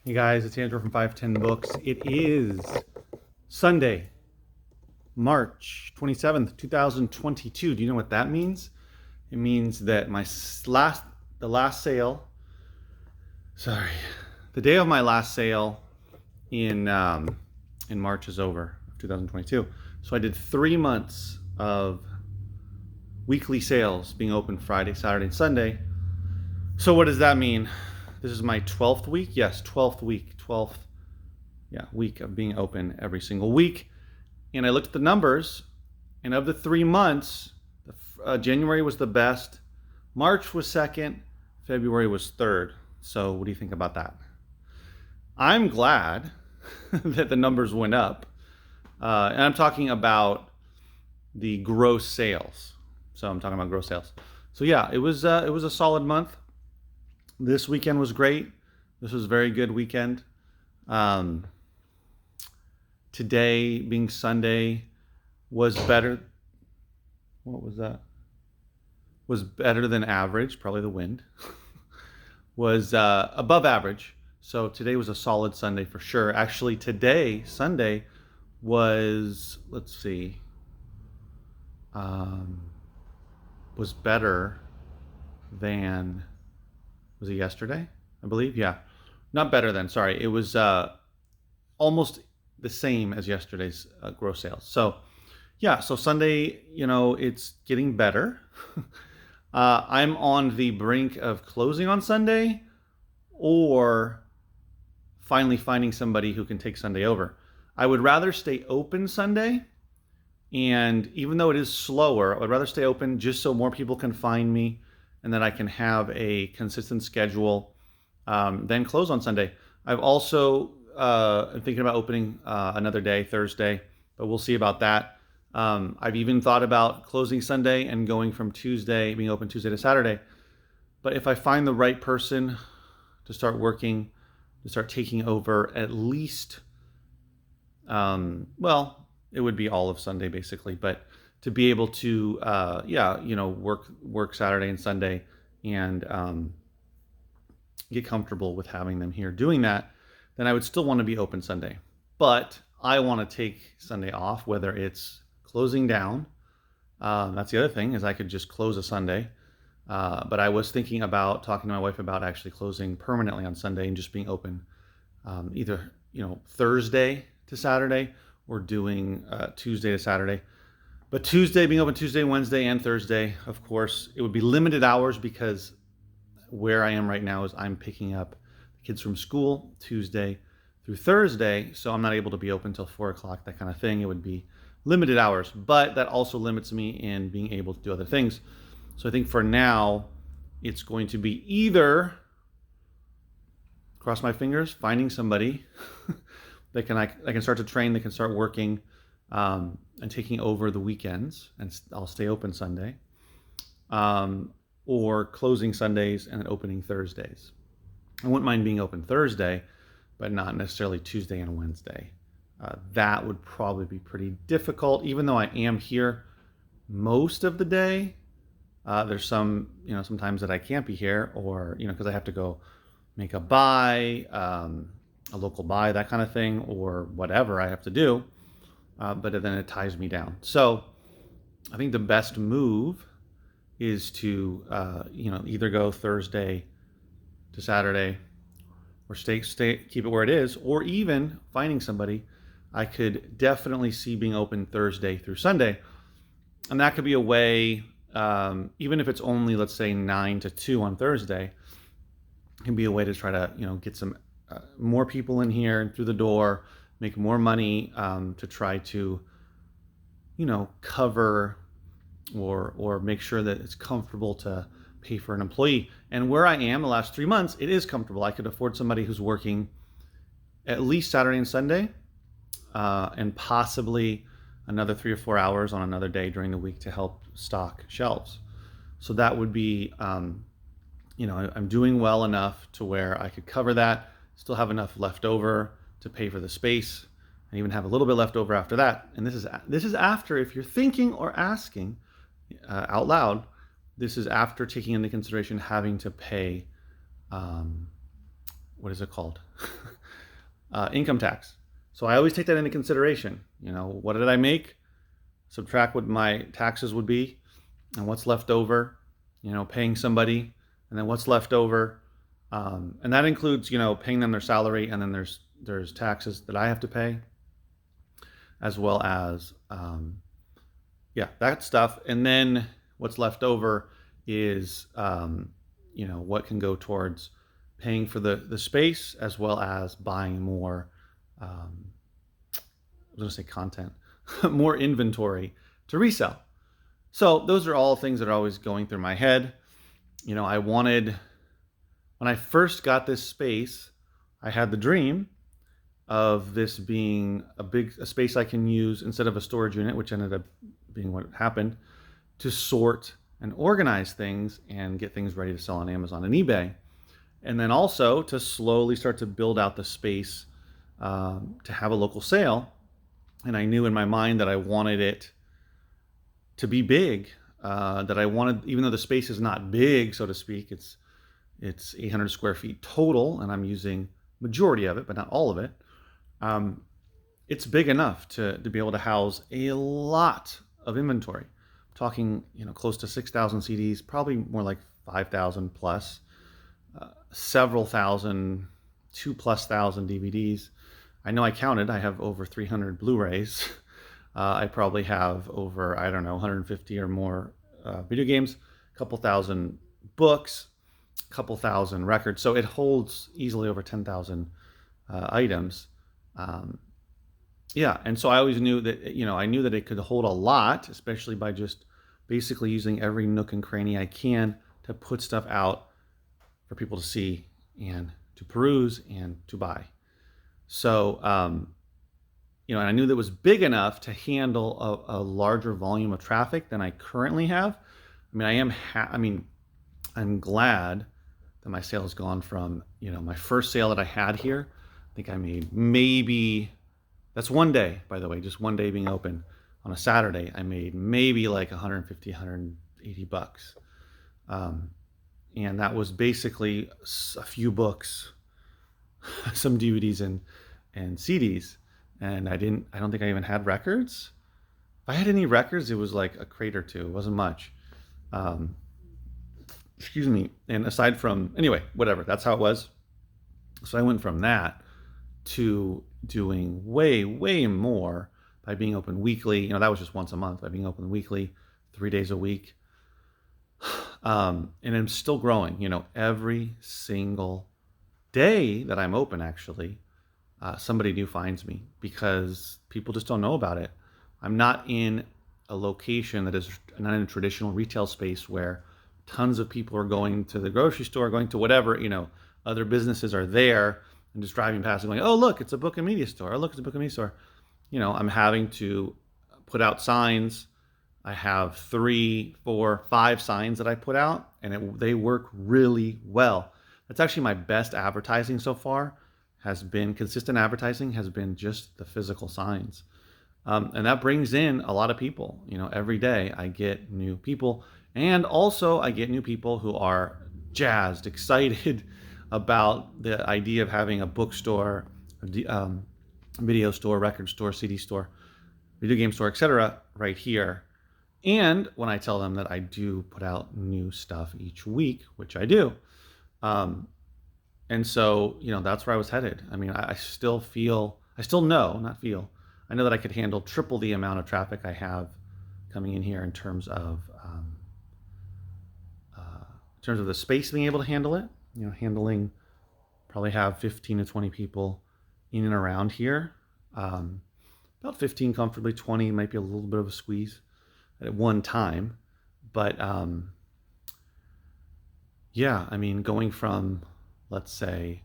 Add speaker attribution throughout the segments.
Speaker 1: Hey guys, it's Andrew from 510 Books. It is Sunday, March 27th, 2022. Do you know what that means? It means that the last sale, sorry, the day of my last sale in March is over, 2022. So I did 3 months of weekly sales being open Friday, Saturday, and Sunday. So what does that mean? This is my 12th week? Yes, 12th week. 12th week of being open every single week. And I looked at the numbers, and of the 3 months, January was the best, March was second, February was third. So what do you think about that? I'm glad that the numbers went up. And I'm talking about the gross sales. So I'm talking about gross sales. So yeah, it was a solid month. This weekend was great. This was a very good weekend. Today, being Sunday, was better. What was that? Was better than average. Probably the wind. Was above average. So today was a solid Sunday for sure. Actually, today, Sunday, was, let's see, was better than, was it yesterday? I believe, yeah. Not better than, sorry. It was almost the same as yesterday's gross sales. So yeah, so Sunday, it's getting better. I'm on the brink of closing on Sunday or finally finding somebody who can take Sunday over. I would rather stay open Sunday, and even though it is slower, I would rather stay open just so more people can find me and that I can have a consistent schedule than close on Sunday. I've also I'm thinking about opening another day, Thursday, but we'll see about that. I've even thought about closing Sunday and going from Tuesday, being open Tuesday to Saturday. But if I find the right person to start working, to start taking over at least, well, it would be all of Sunday basically, but to be able to, work Saturday and Sunday and get comfortable with having them here doing that, then I would still want to be open Sunday. But I want to take Sunday off, whether it's closing down. That's the other thing, is I could just close a Sunday. But I was thinking about talking to my wife about actually closing permanently on Sunday and just being open either Thursday to Saturday or doing Tuesday to Saturday. But Tuesday, being open Tuesday, Wednesday, and Thursday, of course, it would be limited hours because where I am right now is I'm picking up kids from school Tuesday through Thursday, so I'm not able to be open till 4 o'clock, that kind of thing. It would be limited hours, but that also limits me in being able to do other things. So I think for now, it's going to be either, cross my fingers, finding somebody that I can start to train, that can start working and taking over the weekends, and I'll stay open Sunday, or closing Sundays and then opening Thursdays. I wouldn't mind being open Thursday, but not necessarily Tuesday and Wednesday. That would probably be pretty difficult, even though I am here most of the day. There's sometimes that I can't be here, or, because I have to go make a buy, a local buy, that kind of thing, or whatever I have to do. But then it ties me down. So I think the best move is to, either go Thursday to Saturday, or keep it where it is, or even finding somebody. I could definitely see being open Thursday through Sunday, and that could be a way, even if it's only, let's say, 9 to 2 on Thursday, it can be a way to try to get some more people in here and through the door, make more money, to try to cover or make sure that it's comfortable to pay for an employee. And where I am the last 3 months, it is comfortable. I could afford somebody who's working at least Saturday and Sunday, and possibly another 3 or 4 hours on another day during the week to help stock shelves. So that would be, I'm doing well enough to where I could cover that, still have enough left over to pay for the space, and even have a little bit left over after that. And this is after, if you're thinking or asking out loud, this is after taking into consideration having to pay what is it called? Income tax. So I always take that into consideration. What did I make? Subtract what my taxes would be, and what's left over, paying somebody, and then what's left over. And that includes, paying them their salary, and then there's taxes that I have to pay, as well as, that stuff. And then what's left over is, what can go towards paying for the space, as well as buying more, I was going to say content, more inventory to resell. So those are all things that are always going through my head. I wanted, when I first got this space, I had the dream of this being a space I can use instead of a storage unit, which ended up being what happened, to sort and organize things and get things ready to sell on Amazon and eBay. And then also to slowly start to build out the space to have a local sale. And I knew in my mind that I wanted it to be big, that I wanted, even though the space is not big, so to speak, it's 800 square feet total, and I'm using majority of it, but not all of it. It's big enough to be able to house a lot of inventory. I'm talking, close to 6,000 CDs, probably more like 5,000 plus, several thousand, 2,000+ DVDs. I know I counted. I have over 300 Blu-rays. I probably have over, 150 or more video games, a couple thousand books, a couple thousand records. So it holds easily over 10,000 items. And so I always knew that, I knew that it could hold a lot, especially by just basically using every nook and cranny I can to put stuff out for people to see and to peruse and to buy. So, and I knew that was big enough to handle a larger volume of traffic than I currently have. I'm glad that my sale has gone from, my first sale that I had here, I think I made that's one day, by the way, just one day being open on a Saturday, I made maybe like 150, 180 bucks. And that was basically a few books, some DVDs and CDs. And I don't think I even had records. If I had any records, it was like a crate or two. It wasn't much. Excuse me. And aside from, anyway, whatever, that's how it was. So I went from that to doing way, way more by being open weekly. That was just once a month, by being open weekly, 3 days a week. And I'm still growing, every single day that I'm open, actually. Somebody new finds me because people just don't know about it. I'm not in a location that is not in a traditional retail space where tons of people are going to the grocery store, going to whatever, other businesses are there and just driving past and going, oh, look, it's a book and media store. Oh, look, it's a book and media store. I'm having to put out signs. I have 3, 4, 5 signs that I put out, and they work really well. That's actually my best advertising so far. Consistent advertising has been just the physical signs. And that brings in a lot of people. Every day I get new people, and also I get new people who are jazzed, excited about the idea of having a bookstore, video store, record store, CD store, video game store, etc. right here. And when I tell them that I do put out new stuff each week, which I do, and so, that's where I was headed. I know that I could handle triple the amount of traffic I have coming in here in terms of the space being able to handle it. Probably have 15 to 20 people in and around here. About 15 comfortably, 20 might be a little bit of a squeeze at one time. But going from, let's say,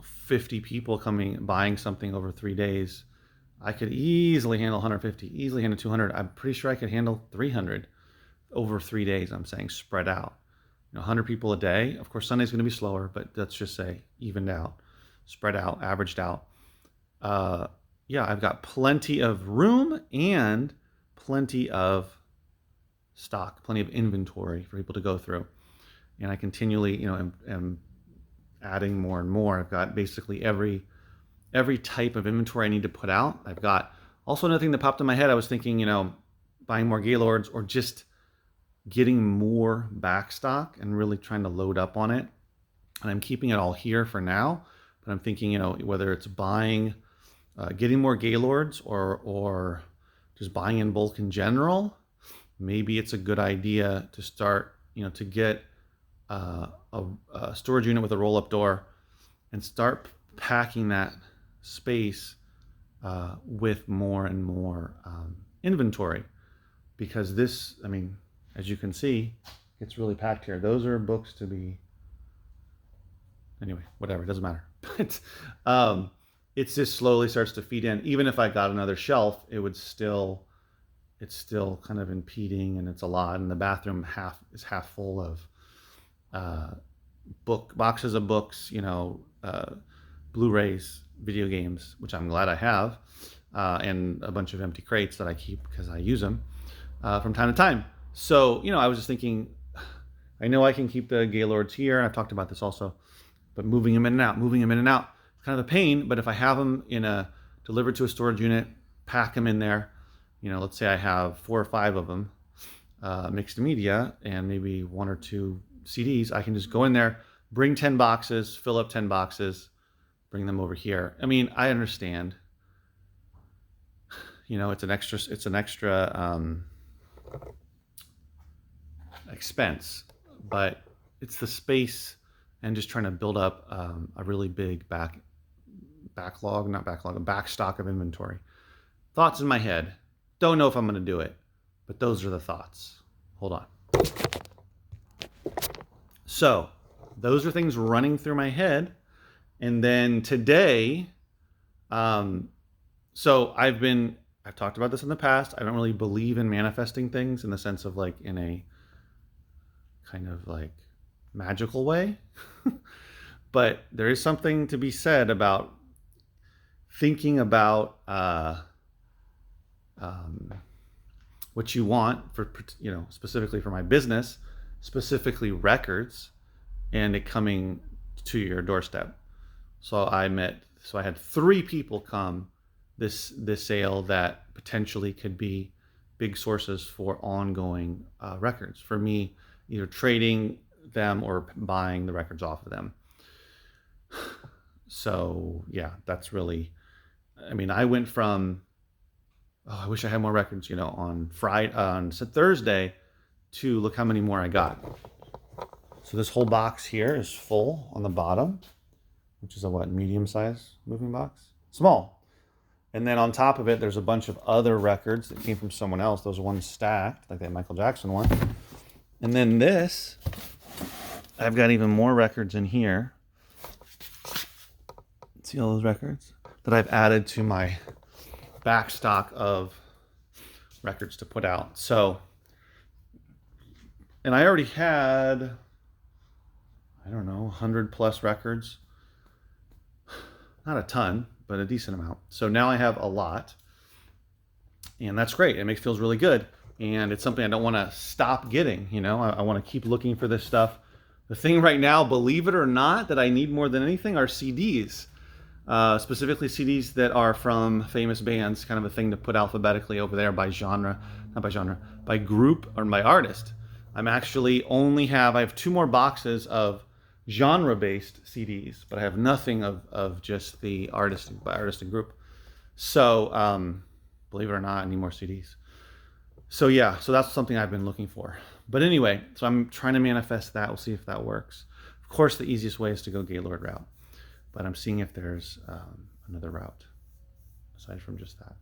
Speaker 1: 50 people buying something over 3 days, I could easily handle 150, easily handle 200. I'm pretty sure I could handle 300 over 3 days. I'm saying spread out, 100 people a day. Of course, Sunday's going to be slower, but let's just say evened out, spread out, averaged out. I've got plenty of room and plenty of stock, plenty of inventory for people to go through. And I continually, am adding more and more. I've got basically every type of inventory I need to put out. I've got also another thing that popped in my head. I was thinking, buying more Gaylords or just getting more back stock and really trying to load up on it. And I'm keeping it all here for now, but I'm thinking, whether it's buying, getting more Gaylords or just buying in bulk in general, maybe it's a good idea to start, to get a storage unit with a roll-up door and start packing that space with more and more inventory, because this, as you can see, it's really packed here. Those are books to be, anyway, whatever, it doesn't matter. But it just slowly starts to feed in. Even if I got another shelf, it's still kind of impeding, and it's a lot. And the bathroom is half full of boxes of books, Blu-rays, video games, which I'm glad I have, and a bunch of empty crates that I keep because I use them from time to time. So, I was just thinking, I know I can keep the Gaylords here. I've talked about this also, but moving them in and out, it's kind of a pain. But if I have them delivered to a storage unit, pack them in there, let's say I have 4 or 5 of them, mixed media, and maybe 1 or 2 CDs, I can just go in there, bring 10 boxes, fill up 10 boxes, bring them over here. I understand, it's an extra expense, but it's the space and just trying to build up a really big a back stock of inventory. Thoughts in my head. Don't know if I'm going to do it, but those are the thoughts. Hold on. So those are things running through my head. And then today, so I've talked about this in the past. I don't really believe in manifesting things in the sense of like in a kind of like magical way. But there is something to be said about thinking about what you want for, specifically for my business, specifically records, and it coming to your doorstep. So I had 3 people come this sale that potentially could be big sources for ongoing records for me, either trading them or buying the records off of them. So yeah, that's really, I went from, I wish I had more records, on Thursday, to look how many more I got. So this whole box here is full on the bottom, which is a medium size moving box? Small. And then on top of it, there's a bunch of other records that came from someone else. Those ones stacked, like that Michael Jackson one. And then this, I've got even more records in here. See all those records that I've added to my back stock of records to put out. So, and I already had, 100 plus records. Not a ton, but a decent amount. So now I have a lot, and that's great. It feels really good. And it's something I don't want to stop getting. I want to keep looking for this stuff. The thing right now, believe it or not, that I need more than anything are CDs. Specifically CDs that are from famous bands, kind of a thing to put alphabetically over there by genre, not by genre, by group or by artist. I have 2 more boxes of genre-based CDs, but I have nothing of just the artist and group. So, believe it or not, I need more CDs. So yeah, so that's something I've been looking for. But anyway, so I'm trying to manifest that. We'll see if that works. Of course, the easiest way is to go Gaylord route, but I'm seeing if there's another route aside from just that.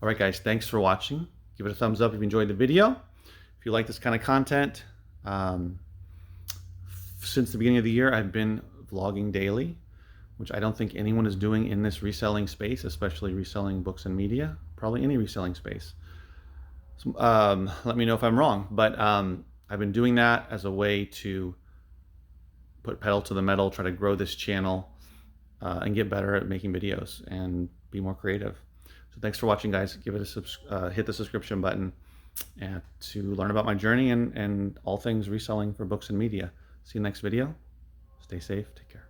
Speaker 1: All right, guys, thanks for watching. Give it a thumbs up if you enjoyed the video. If you like this kind of content, since the beginning of the year, I've been vlogging daily, which I don't think anyone is doing in this reselling space, especially reselling books and media, probably any reselling space. So, let me know if I'm wrong, but I've been doing that as a way to put pedal to the metal, try to grow this channel, and get better at making videos and be more creative. So thanks for watching, guys. Give it hit the subscription button and to learn about my journey and all things reselling for books and media. See you next video. Stay safe. Take care.